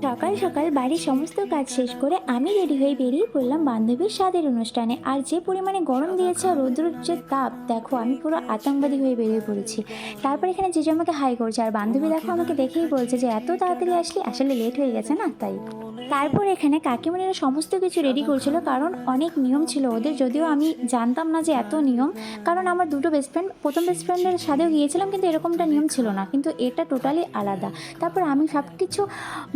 সকাল সকাল বাড়ির সমস্ত কাজ শেষ করে আমি রেডি হয়ে বেরিয়ে পড়লাম বান্ধবীর স্বাদের অনুষ্ঠানে। আর যে পরিমাণে গরম দিয়েছে আর রৌদ্রের যে তাপ, দেখো আমি পুরো আতঙ্কবাদী হয়ে বেরিয়ে পড়েছি। তারপর এখানে জিজু আমাকে হাই করছে, আর বান্ধবী দেখো আমাকে দেখেই বলছে যে এত তাড়াতাড়ি আসলি, আসলে লেট হয়ে গেছে না তাই। তারপর এখানে কাকিমণিরা সমস্ত কিছু রেডি করছিল, কারণ অনেক নিয়ম ছিল ওদের, যদিও আমি জানতাম না যে এত নিয়ম। কারণ আমার দুটো বেস্ট ফ্রেন্ড, প্রথম বেস্ট ফ্রেন্ডের সাথেও গিয়েছিলাম কিন্তু এরকমটা নিয়ম ছিল না, কিন্তু এটা টোটালি আলাদা। তারপর আমি সব কিছু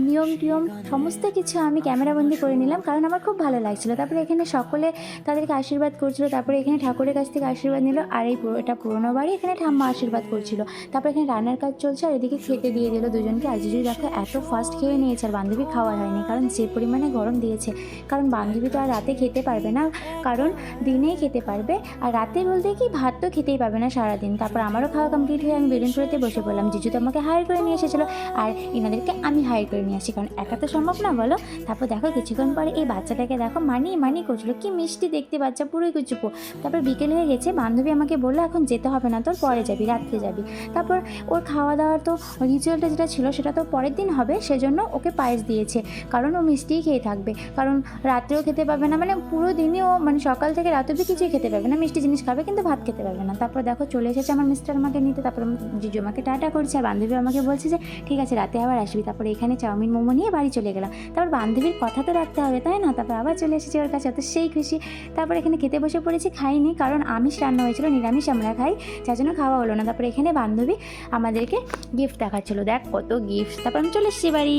নিয়ম টিয়ম সমস্ত কিছু আমি ক্যামেরাবন্দি করে নিলাম, কারণ আমার খুব ভালো লাগছিলো। তারপরে এখানে সকলে তাদেরকে আশীর্বাদ করছিল, তারপরে এখানে ঠাকুরের কাছ থেকে আশীর্বাদ নিল। আর এই এটা পুরোনো বাড়ি, এখানে ঠাম্মা আশীর্বাদ করছিল। তারপর এখানে রান্নার কাজ চলছে, আর এদিকে খেতে দিয়ে দিল দুজনকে। আর জিজু দেখো এত ফাস্ট খেয়ে নিয়েছে, আর বান্ধবী খাওয়া হয়নি, কারণ যে পরিমাণে গরম দিয়েছে। কারণ বান্ধবী তো আর রাতে খেতে পারবে না, কারণ দিনেই খেতে পারবে, আর রাতে বলতে কি ভাত তো খেতেই পাবে না সারাদিন। তারপর আমারও খাওয়া কমপ্লিট হয়ে আমি বেলুনপুরিতে বসে পড়লাম। জিজু তো আমাকে হায়ার করে নিয়ে এসেছিলো, আর এনাদেরকে আমি হায়ার করে নিয়ে আসি, কারণ একা তো সম্ভব না বলো। তারপর দেখো কিছুক্ষণ পরে এই বাচ্চাটাকে দেখো মানি করছিলো, কি মিষ্টি দেখতে বাচ্চা, পুরোই কুচুপো। তারপর বিকেল হয়ে গেছে, বান্ধবী আমাকে বললো এখন যেতে হবে না তোর, পরে যাবি, রাত্রে যাবি। তারপর ওর খাওয়া দাওয়ার তো রিচুয়ালটা যেটা ছিল সেটা তো পরের দিন হবে, সেজন্য ওকে পায়েস দিয়েছে, কারণ ও মিষ্টিই খেয়ে থাকবে, কারণ রাত্রেও খেতে পারবে না, মানে পুরো দিনই ও মানে সকাল থেকে রাত অবধি কিছুই খেতে পারবে না, মিষ্টি জিনিস খাবে কিন্তু ভাত খেতে পারবে না। তারপর দেখো চলে এসেছে আমার মিস্টার আমাকে নিতে। তারপর জিজু আমাকে টাটা করছে, আর বান্ধবী আমাকে বলছে যে ঠিক আছে রাতে আবার আসবি। তারপরে এখানে চাউমিন মোমো নিয়ে বাড়ি চলে গেলাম। তারপর বান্ধবীর কথা তো রাখতে হবে তাই না, তারপর আবার চলে এসেছি ওর কাছে, তো সেই খুশি। তারপর এখানে খেতে বসে পড়েছি, খাইনি কারণ আমিষ রান্না হয়েছিল, নিরামিষ আমরা খাই, যার জন্য খাওয়া হলো না। তারপরে এখানে বান্ধবী আমাদেরকে গিফট দেখাচ্ছিলো, দেখ কত গিফট। তারপর আমি চলে এসেছি বাড়ি।